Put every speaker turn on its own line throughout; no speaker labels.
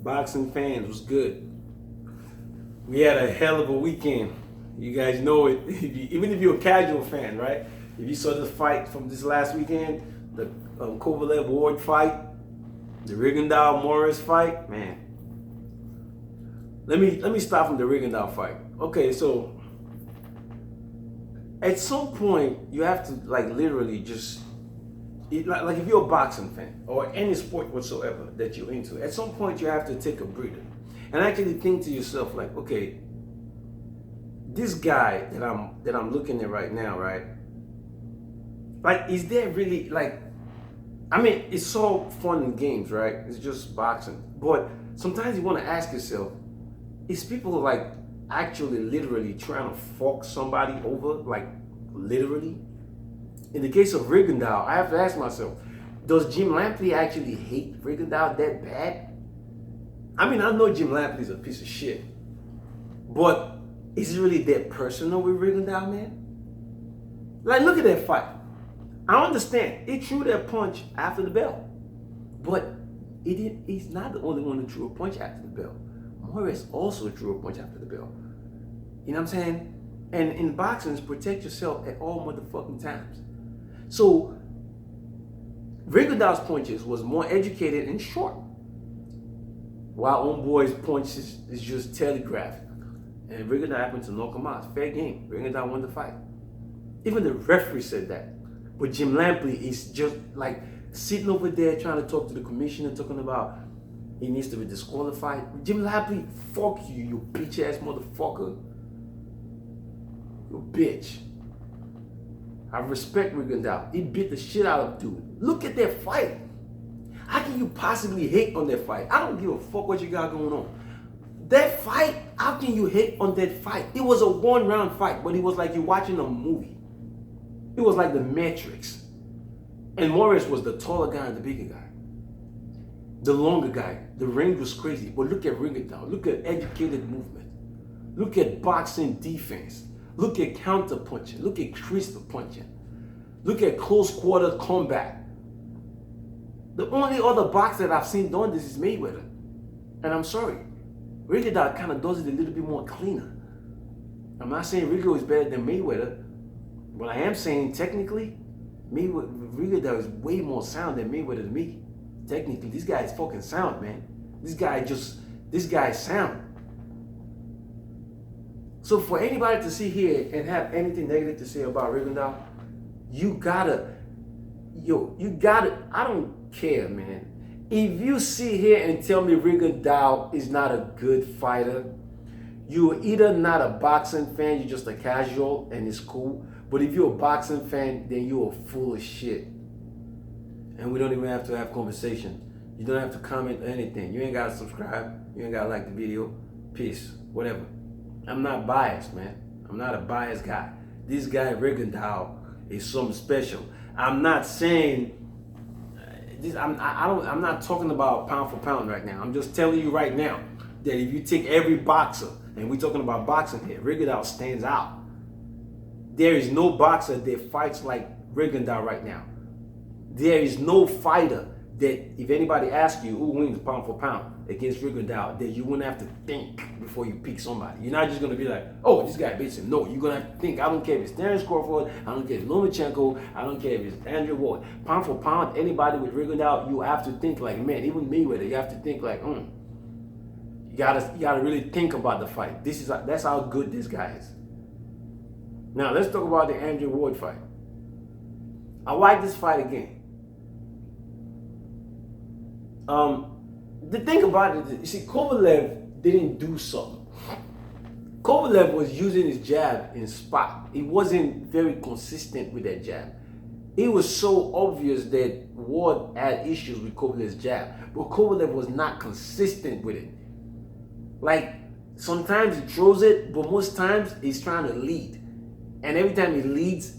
Boxing fans was good. We had a hell of a weekend. You guys know it. Even if you're a casual fan, right? If you saw the fight from this last weekend, the Kovalev Ward fight, the Rigondeaux Morris fight, man. Let me start from the Rigondeaux fight. Okay, so at some point you have to like literally just like if you're a boxing fan or any sport whatsoever that you're into, at some point you have to take a breather and actually think to yourself like, okay, this guy that I'm looking at right now, right? Like, is there really like, I mean, it's all fun and games, right? It's just boxing, but sometimes you want to ask yourself, is people like actually literally trying to fuck somebody over, like literally? In the case of Rigondeaux, I have to ask myself, does Jim Lampley actually hate Rigondeaux that bad? I mean, I know Jim Lampley's a piece of shit, but is it really that personal with Rigondeaux, man? Like, look at that fight. I understand, he threw that punch after the bell, but he's not the only one who threw a punch after the bell. Morris also threw a punch after the bell. You know what I'm saying? And in boxing, protect yourself at all motherfucking times. So Rigondeaux's punches was more educated and short, while Homeboy's punches is just telegraphed. And Rigondeaux happened to knock him out. Fair game. Rigondeaux won the fight. Even the referee said that. But Jim Lampley is just like sitting over there trying to talk to the commissioner, talking about he needs to be disqualified. Jim Lampley, fuck you, you bitch ass motherfucker. You bitch. I respect Rigondeaux. He beat the shit out of dude. Look at that fight. How can you possibly hate on that fight? I don't give a fuck what you got going on. That fight, how can you hate on that fight? It was a one-round fight, but it was like you're watching a movie. It was like the Matrix. And Morris was the taller guy and the bigger guy. The longer guy. The range was crazy. But look at Rigondeaux. Look at educated movement. Look at boxing defense. Look at counter punching. Look at crisp punching. Look at close quarter combat. The only other boxer that I've seen done this is Mayweather. And I'm sorry. Rigondeaux kind of does it a little bit more cleaner. I'm not saying Rigo is better than Mayweather. But I am saying technically, Rigondeaux is way more sound than Mayweather to me. Technically, this guy is fucking sound, man. This guy is sound. So for anybody to sit here and have anything negative to say about Rigondeaux, you gotta, I don't care, man. If you sit here and tell me Rigondeaux is not a good fighter, you're either not a boxing fan, you're just a casual and it's cool. But if you're a boxing fan, then you're full of shit. And we don't even have to have conversation. You don't have to comment or anything. You ain't gotta subscribe. You ain't gotta like the video. Peace. Whatever. I'm not biased, man. I'm not a biased guy. This guy Rigondeaux is something special. I'm not saying this. I'm not talking about pound for pound right now. I'm just telling you right now that if you take every boxer, and we're talking about boxing here, Rigondeaux stands out. There is no boxer that fights like Rigondeaux right now. There is no fighter that, if anybody asks you who wins pound for pound against Rigondeaux, that you wouldn't have to think before you pick somebody. You're not just going to be like, oh, this guy beats him. No, you're going to have to think. I don't care if it's Terence Crawford. I don't care if it's Lomachenko. I don't care if it's Andrew Ward. Pound for pound, anybody with Rigondeaux, you have to think like, man, even Mayweather, you have to think like, You gotta really think about the fight. That's how good this guy is. Now let's talk about the Andrew Ward fight. I like this fight again. The thing about it is, you see, Kovalev didn't do something. Kovalev was using his jab in spot. He wasn't very consistent with that jab. It was so obvious that Ward had issues with Kovalev's jab, but Kovalev was not consistent with it. Like, sometimes he throws it, but most times he's trying to lead. And every time he leads,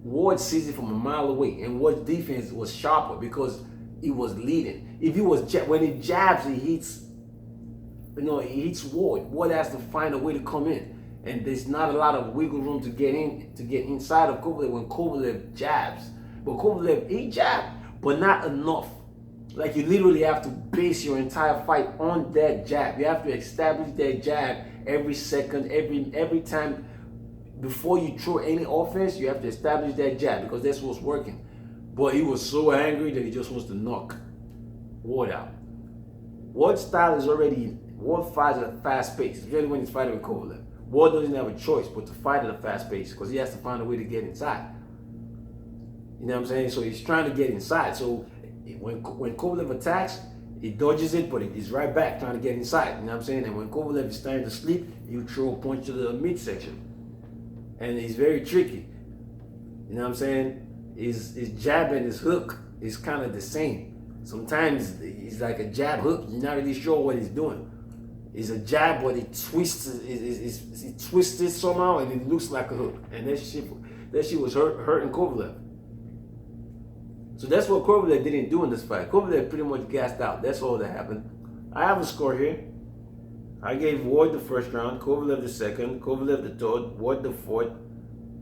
Ward sees it from a mile away. And Ward's defense was sharper because he was leading. If he was when he jabs, he hits Ward. Ward has to find a way to come in. And there's not a lot of wiggle room to get inside of Kovalev when Kovalev jabs. But Kovalev, he jabbed, but not enough Like you literally have to base your entire fight on that jab. You have to establish that jab every second, every time before you throw any offense. You have to establish that jab because that's what's working. But he was so angry that he just wants to knock Ward out. Ward's style is already, Ward fights at a fast pace, especially when he's fighting with Kovalev. Ward doesn't have a choice but to fight at a fast pace because he has to find a way to get inside. You know what I'm saying? So he's trying to get inside. So when Kovalev attacks, he dodges it, but he's right back trying to get inside. You know what I'm saying? And when Kovalev is starting to sleep, you throw a punch to the midsection. And he's very tricky. You know what I'm saying? His jab and his hook is kind of the same. Sometimes he's like a jab hook. You're not really sure what he's doing. It's a jab, but he twists it somehow, and it looks like a hook. And that shit was hurting Kovalev. So that's what Kovalev didn't do in this fight. Kovalev pretty much gassed out. That's all that happened. I have a score here. I gave Ward the first round, Kovalev the second, Kovalev the third, Ward the fourth,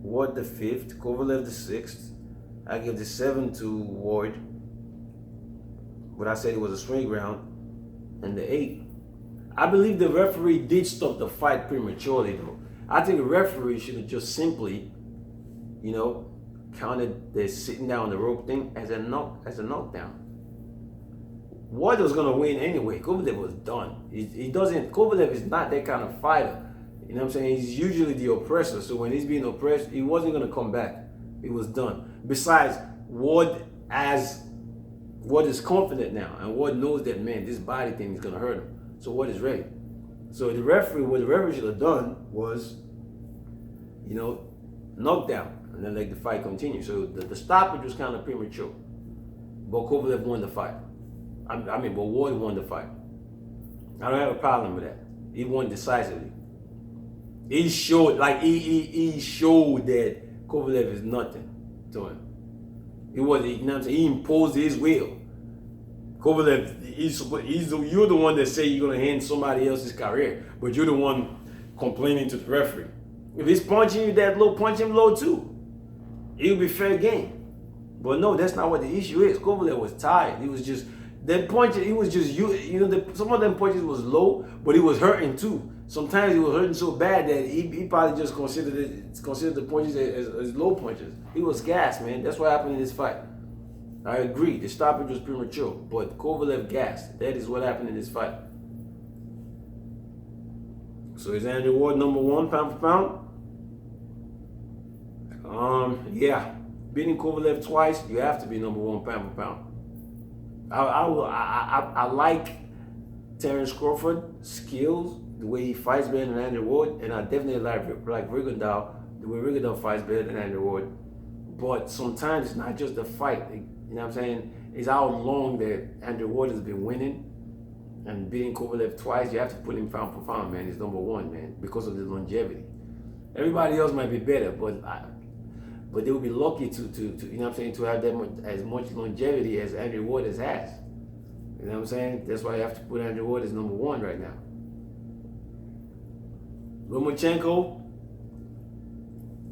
Ward the fifth, Kovalev the sixth. I gave the seventh to Ward, but I said it was a swing round, and the eighth. I believe the referee did stop the fight prematurely though. I think the referee should have just simply, counted the sitting down the rope thing as a knockdown. Ward was gonna win anyway. Kovalev was done. Kovalev is not that kind of fighter. You know what I'm saying? He's usually the oppressor. So when he's being oppressed, he wasn't gonna come back. It was done. Besides, Ward is confident now, and Ward knows that, man, this body thing is gonna hurt him. So Ward is ready. So what the referee should have done was, knockdown, and then let the fight continue. So the stoppage was kind of premature, but Kovalev won the fight. But Ward won the fight. I don't have a problem with that. He won decisively. He showed he showed that Kovalev is nothing to him. He imposed his will. Kovalev, you're the one that say you're gonna end somebody else's career, but you're the one complaining to the referee. If he's punching you that low, punch him low too. It'll be fair game. But no, that's not what the issue is. Kovalev was tired. He was just that punch. He was just some of them punches was low, but he was hurting too. Sometimes he was hurting so bad that he probably just considered the punches as low punches. He was gassed, man. That's what happened in this fight. I agree. The stoppage was premature, but Kovalev gassed. That is what happened in this fight. So is Andrew Ward number one pound for pound? Yeah. Beating Kovalev twice, you have to be number one pound for pound. I like Terence Crawford's skills, the way he fights better than Andrew Ward, and I definitely like RIGONDEAUX, the way RIGONDEAUX fights better than Andrew Ward. But sometimes it's not just the fight. You know what I'm saying? It's how long that Andrew Ward has been winning and beating Kovalev twice. You have to put him pound for pound, man. He's number one, man, because of the longevity. Everybody else might be better, but they will be lucky to you know what I'm saying, to have as much longevity as Andrew Ward has. You know what I'm saying? That's why you have to put Andrew Ward as number one right now. Lomachenko,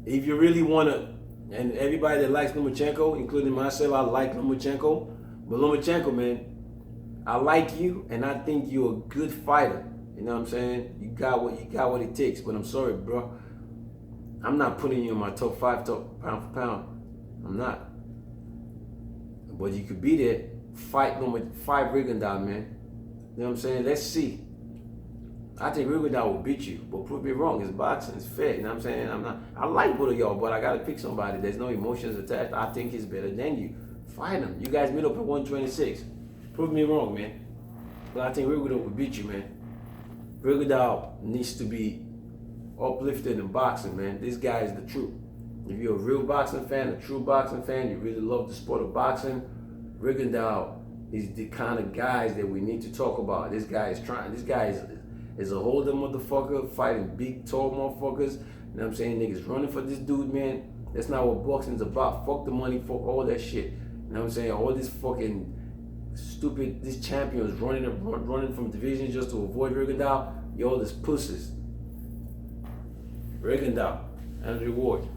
if you really want to, and everybody that likes Lomachenko, including myself, I like Lomachenko. But Lomachenko, man, I like you, and I think you're a good fighter. You know what I'm saying? You got what it takes. But I'm sorry, bro. I'm not putting you in my top 5 pound for pound. I'm not. But you could be there. Fight RIGONDEAUX, man. You know what I'm saying? Let's see. I think RIGONDEAUX will beat you, but prove me wrong. It's boxing, it's fair. You know what I'm saying? I like both of y'all, but I gotta pick somebody. There's no emotions attached. I think he's better than you. Fight him. You guys meet up at 126. Prove me wrong, man. But I think RIGONDEAUX will beat you, man. RIGONDEAUX needs to be uplifted in boxing, man. This guy is the truth. If you're a real boxing fan, a true boxing fan, you really love the sport of boxing, RIGONDEAUX is the kind of guys that we need to talk about. This guy is a holder motherfucker, fighting big, tall motherfuckers. You know what I'm saying? Niggas running for this dude, man. That's not what boxing's about. Fuck the money, fuck all that shit. You know what I'm saying? All this fucking stupid, these champions running from divisions just to avoid RIGONDEAUX. Y'all this pussies. RIGONDEAUX, Andrew Ward.